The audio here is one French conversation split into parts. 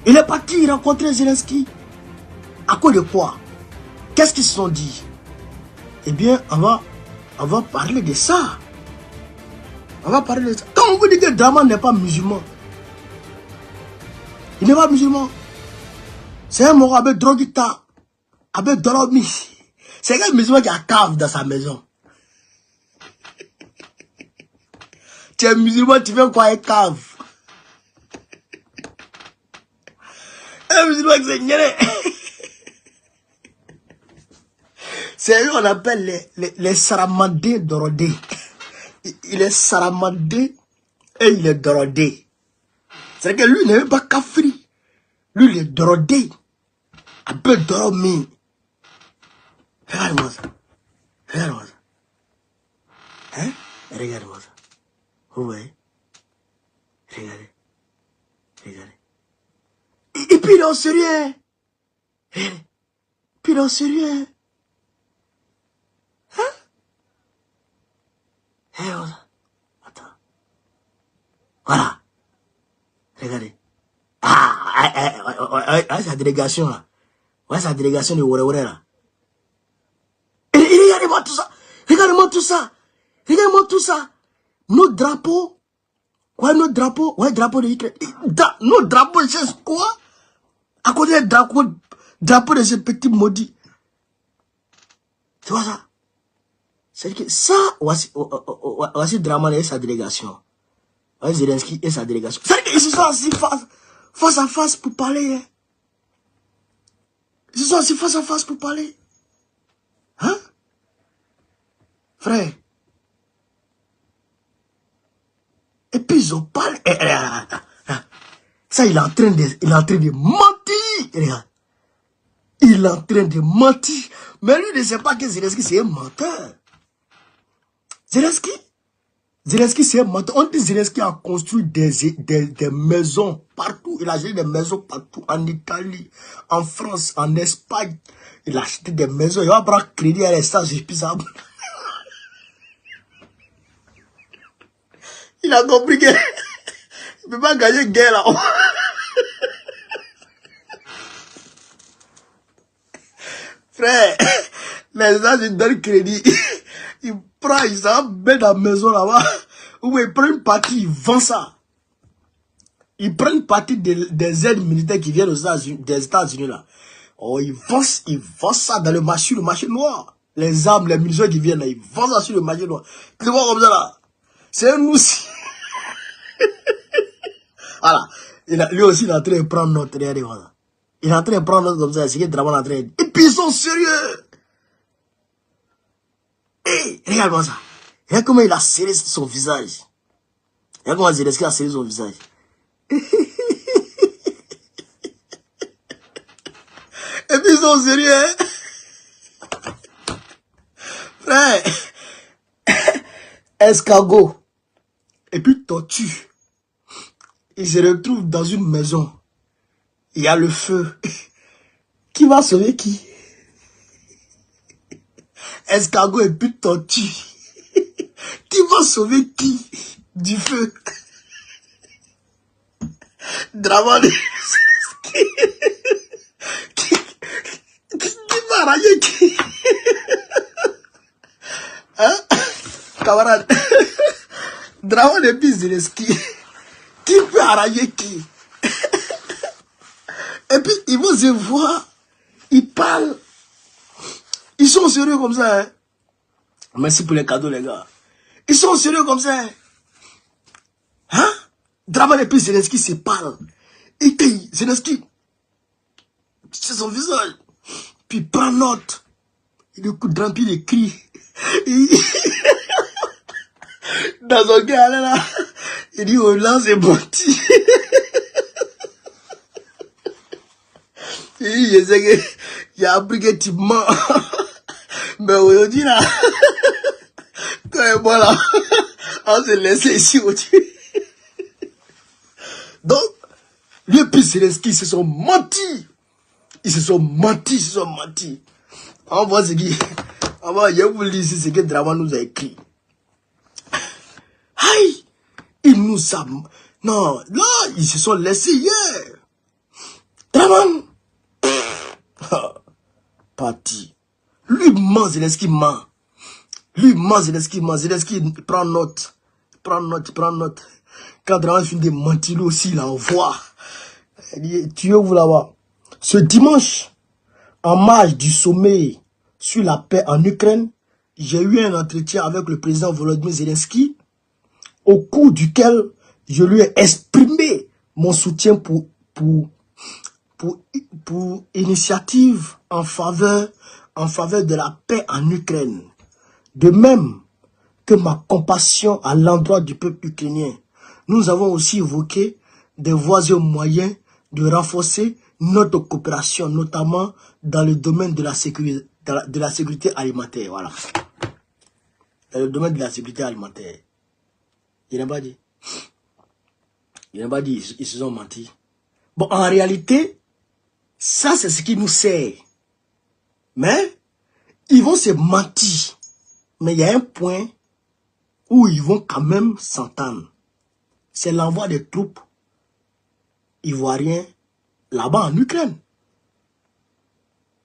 Il est parti rencontrer Zelensky. À cause de quoi? Qu'est-ce qu'ils se sont dit? Eh bien, on va parler de ça. On va parler de ça. Quand on vous dit que Draman n'est pas musulman, il n'est pas musulman. C'est un mort avec droguita, avec Doromi. C'est un musulman qui a cave dans sa maison. Tu es musulman, tu viens quoi, un cave? Un musulman qui s'est gêné. C'est eux qu'on appelle les Saramadés Dorodé. Il est Saramadé et il est Dorodé. C'est-à-dire que lui n'est même pas Kafri. Lui, il est Dorodé. Un peu Doromi. Regarde-moi ça. Regarde-moi ça. Hein? Regarde-moi ça. Vous voyez? Regardez. Regardez. Et puis il est en sérieux. Regardez. Puis il est en sérieux. Hein? Regarde ça. Attends. Voilà. Regardez. Ah, sa délégation là. Ouais, sa délégation de Wore là. Et regardez-moi tout ça. Regardez-moi tout ça. Regardez-moi tout ça. Nos drapeaux. Ouais, nos drapeaux. Ouais, drapeau de Ukraine. Nos drapeaux, c'est quoi? À côté des drapeaux de ces petits maudits. Tu vois ça? C'est-à-dire que ça, voici Draman et sa délégation. Voici Zelensky et sa délégation. C'est-à-dire qu'ils se sont assis face à face pour parler. Hein? Ils se sont assis face à face pour parler. Hein? Frère. Et puis ils ont parlé. Ça, il est en train de mentir. Regarde. Il est en train de mentir. Mais lui ne sait pas que Zelensky, c'est un menteur. Zelensky, c'est un menteur. On dit que Zelensky a construit des maisons partout. Il a acheté des maisons partout. En Italie, en France, en Espagne. Il a acheté des maisons. Il va prendre crédit à l'instant. Il a compris qu'il ne peut pas gagner guerre là. Frère, les gens, ils donnent crédit. Ils prennent, ils s'en mettent dans la maison là-bas. Ou ils prennent une partie, ils vendent ça. Ils prennent une partie des aides militaires qui viennent des États-Unis là. Oh, ils vendent ça dans le marché noir. Les armes, les munitions qui viennent là, ils vendent ça sur le marché noir. Tu vois comme ça là. C'est un aussi. Voilà. Lui aussi, il est en train de prendre notre. Il est en train de prendre notre comme ça. C'est qu'il est vraiment en train de. Et puis ils sont sérieux. Hey, regarde-moi ça. Regarde comment il a serré son visage. Regarde comment Zelensky a serré son visage. Et puis ils sont sérieux. Hein? Frère. Escargot. Et puis tortue. Il se retrouve dans une maison. Il y a le feu. Qui va sauver qui? Escargot et puis tortue. Qui va sauver qui du feu? Draman. Qui va arranger qui? Hein? Camarade. Draman et puis Zelensky. Qui peut arranger qui? Et puis, ils vont se voir. Ils parlent. Ils sont sérieux comme ça. Hein? Merci pour les cadeaux, les gars. Ils sont sérieux comme ça. Hein? Draman et puis Zelensky se parlent. Et puis, Zelensky, c'est son visage. Puis il prend note. Il écoute Draman, il crie. Dans son cœur, là. Il dit, oh là, c'est menti. Il dit, je sais qu'il a appris que tu mens. Mais aujourd'hui, là, toi et moi, là, on s'est laissé ici aujourd'hui. Donc, lui et puis Zelensky, ils se sont mentis. Ils se sont mentis. On voit ce qui... je vous le dis ici, ce que Draman nous a écrit. Aïe! Ils nous ont... Non, là, ils se sont laissés hier. Voilà, man. Parti. Lui ment, Zelensky ment. Lui ment, Zelensky ment. Zelensky prend note. Prend note. Quand Draman finit de mentir, lui aussi, il envoie. Il dit, tuez-vous là-bas. Ce dimanche, en marge du sommet sur la paix en Ukraine, j'ai eu un entretien avec le président Volodymyr Zelensky, au cours duquel je lui ai exprimé mon soutien pour initiative en faveur de la paix en Ukraine. De même que ma compassion à l'endroit du peuple ukrainien. Nous avons aussi évoqué des voies et moyens de renforcer notre coopération, notamment dans le domaine de la sécurité alimentaire. Voilà. Dans le domaine de la sécurité alimentaire. Il n'a pas dit. Ils se sont menti. Bon, en réalité, ça c'est ce qui nous sert. Mais, ils vont se mentir. Mais il y a un point où ils vont quand même s'entendre. C'est l'envoi des troupes ivoiriennes là-bas en Ukraine.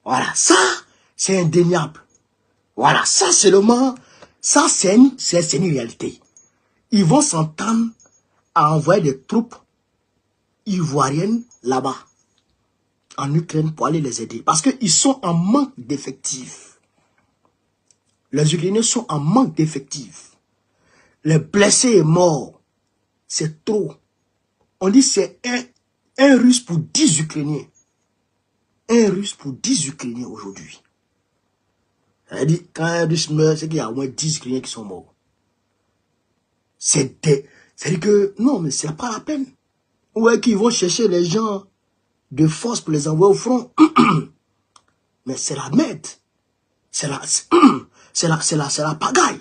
Voilà, ça, c'est indéniable. Voilà, ça seulement, ça c'est une réalité. Ils vont s'entendre à envoyer des troupes ivoiriennes là-bas, en Ukraine, pour aller les aider. Parce qu'ils sont en manque d'effectifs. Les Ukrainiens sont en manque d'effectifs. Les blessés et morts, c'est trop. On dit c'est un Russe pour 10 Ukrainiens. Un Russe pour 10 Ukrainiens aujourd'hui. Elle dit, quand un Russe meurt, c'est qu'il y a au moins 10 Ukrainiens qui sont morts. C'est-à-dire que, non, mais c'est pas la peine. Ouais, qu'ils vont chercher les gens de force pour les envoyer au front. Mais c'est la merde. C'est la pagaille.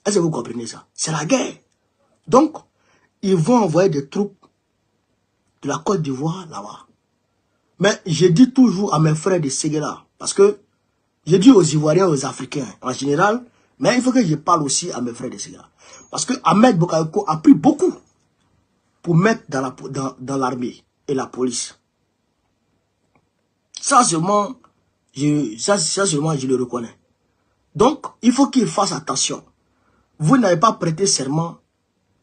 Est-ce que vous comprenez ça? C'est la guerre. Donc, ils vont envoyer des troupes de la Côte d'Ivoire là-bas. Mais je dis toujours à mes frères de Séguéla, parce que je dis aux Ivoiriens, aux Africains en général, mais il faut que je parle aussi à mes frères de Séguéla. Parce que Ahmed Bakayoko a pris beaucoup pour mettre dans l'armée et la police. Ça seulement, je le reconnais. Donc, il faut qu'il fasse attention. Vous n'avez pas prêté serment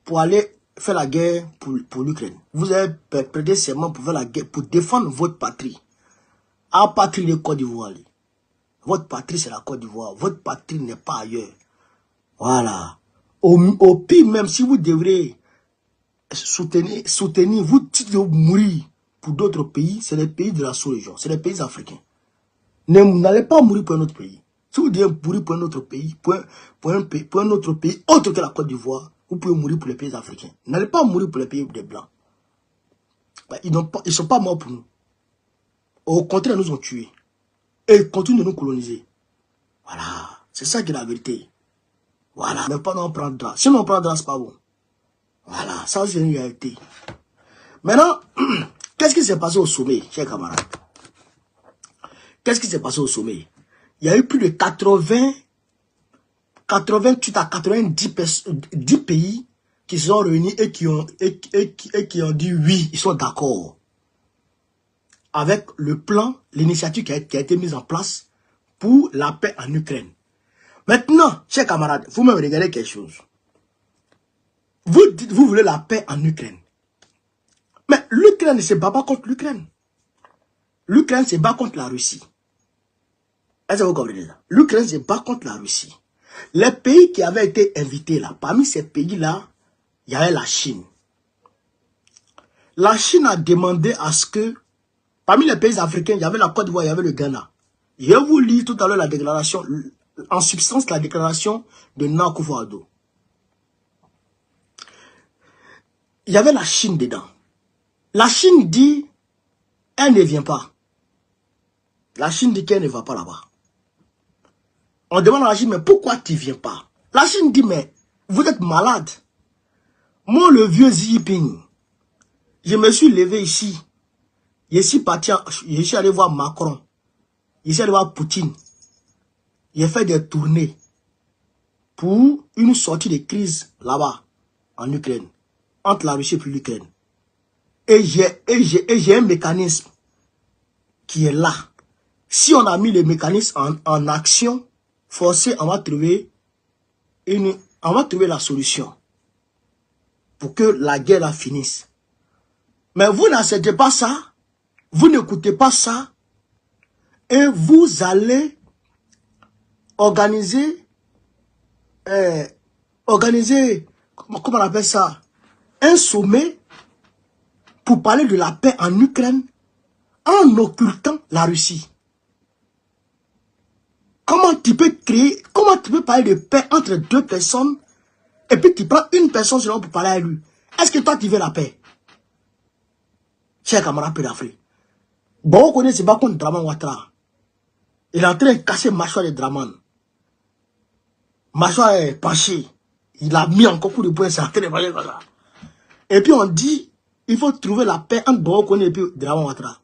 pour aller faire la guerre pour l'Ukraine. Vous avez prêté serment pour faire la guerre, pour défendre votre patrie. À patrie de Côte d'Ivoire. Votre patrie, c'est la Côte d'Ivoire. Votre patrie n'est pas ailleurs. Voilà. Au pire, même si vous devrez soutenir, vous dites de mourir pour d'autres pays, c'est les pays de la sous-région, c'est les pays africains. N'allez pas mourir pour un autre pays. Si vous devez mourir pour un autre pays, pour un autre pays autre que la Côte d'Ivoire, vous pouvez mourir pour les pays africains. N'allez pas mourir pour les pays des Blancs. Ils ne sont pas morts pour nous. Au contraire, ils nous ont tués. Et ils continuent de nous coloniser. Voilà. C'est ça qui est la vérité. Voilà. Mais pas nous prendre drap. Si on prend drap, c'est pas bon. Voilà. Ça, c'est une réalité. Maintenant, qu'est-ce qui s'est passé au sommet, chers camarades? Qu'est-ce qui s'est passé au sommet? Il y a eu plus de 88 à 10 pays qui se sont réunis et qui ont dit oui, ils sont d'accord avec le plan, l'initiative qui a été mise en place pour la paix en Ukraine. Maintenant, chers camarades, vous me regardez quelque chose. Vous dites, vous voulez la paix en Ukraine. Mais l'Ukraine ne se bat pas contre l'Ukraine. L'Ukraine se bat contre la Russie. Est-ce que vous comprenez ça? L'Ukraine se bat contre la Russie. Les pays qui avaient été invités là, parmi ces pays-là, il y avait la Chine. La Chine a demandé à ce que, parmi les pays africains, il y avait la Côte d'Ivoire, il y avait le Ghana. Je vais vous lire tout à l'heure la déclaration, en substance la déclaration de Nana Akufo-Addo. Il y avait la Chine dedans. La Chine dit, elle ne vient pas. La Chine dit qu'elle ne va pas là-bas. On demande à la Chine, mais pourquoi tu ne viens pas? La Chine dit, mais vous êtes malade. Moi, le vieux Xi Jinping, je me suis levé ici. Je suis allé voir Macron. Je suis allé voir Poutine. J'ai fait des tournées pour une sortie de crise là-bas, en Ukraine, entre la Russie et l'Ukraine. Et j'ai un mécanisme qui est là. Si on a mis le mécanisme en action, forcé, on va trouver la solution pour que la guerre la finisse. Mais vous n'acceptez pas ça, vous n'écoutez pas ça, et vous allez organiser, comment on appelle ça, un sommet pour parler de la paix en Ukraine en occultant la Russie. Comment tu peux parler de paix entre deux personnes et puis tu prends une personne seulement pour parler à lui? Est-ce que toi tu veux la paix? Cher camarade peu d'Afrique. Bon, on connaît ce pas contre Draman Ouattara. Il est en train de casser le mâchoire de Draman. Mâchoire est penché. Il a mis encore coup de poing, c'est en train de manger comme ça. Et puis on dit, il faut trouver la paix entre Bon et puis Draman Ouattara.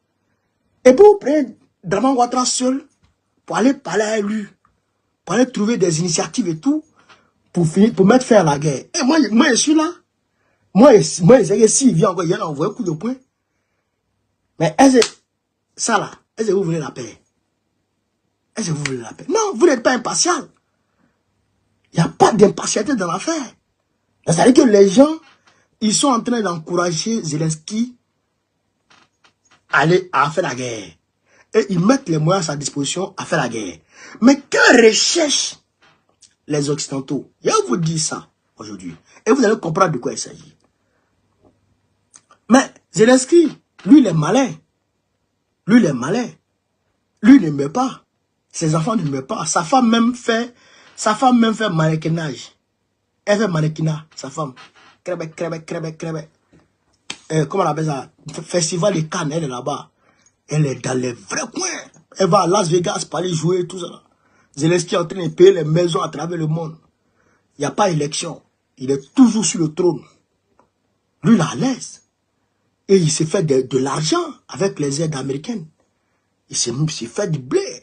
Et puis vous prenez Draman Ouattara seul pour aller parler à lui, pour aller trouver des initiatives et tout, pour mettre fin à la guerre. Et moi je suis là. Moi, s'il vient encore, il a envoyé un coup de poing. Mais est-ce que vous voulez la paix? Est-ce que vous voulez la paix? Non, vous n'êtes pas impartial. Il n'y a pas d'impartialité dans l'affaire. C'est-à-dire que les gens, ils sont en train d'encourager Zelensky à faire la guerre. Et ils mettent les moyens à sa disposition à faire la guerre. Mais que recherchent les Occidentaux? Je vais vous dire ça aujourd'hui. Et vous allez comprendre de quoi il s'agit. Mais Zelensky, lui, il est malin. Lui, il est malin. Lui, il ne meurt pas. Ses enfants ne meurent pas. Sa femme même fait mannequinage. Elle fait mannequinat, sa femme. Crébé. Comment on appelle ça? Festival de Cannes, elle est là-bas. Elle est dans les vrais coins. Elle va à Las Vegas pour aller jouer, tout ça. Zelensky est en train de payer les maisons à travers le monde. Il n'y a pas d'élection. Il est toujours sur le trône. Lui, il est à l'aise. Et il s'est fait de l'argent avec les aides américaines. Il s'est fait du blé.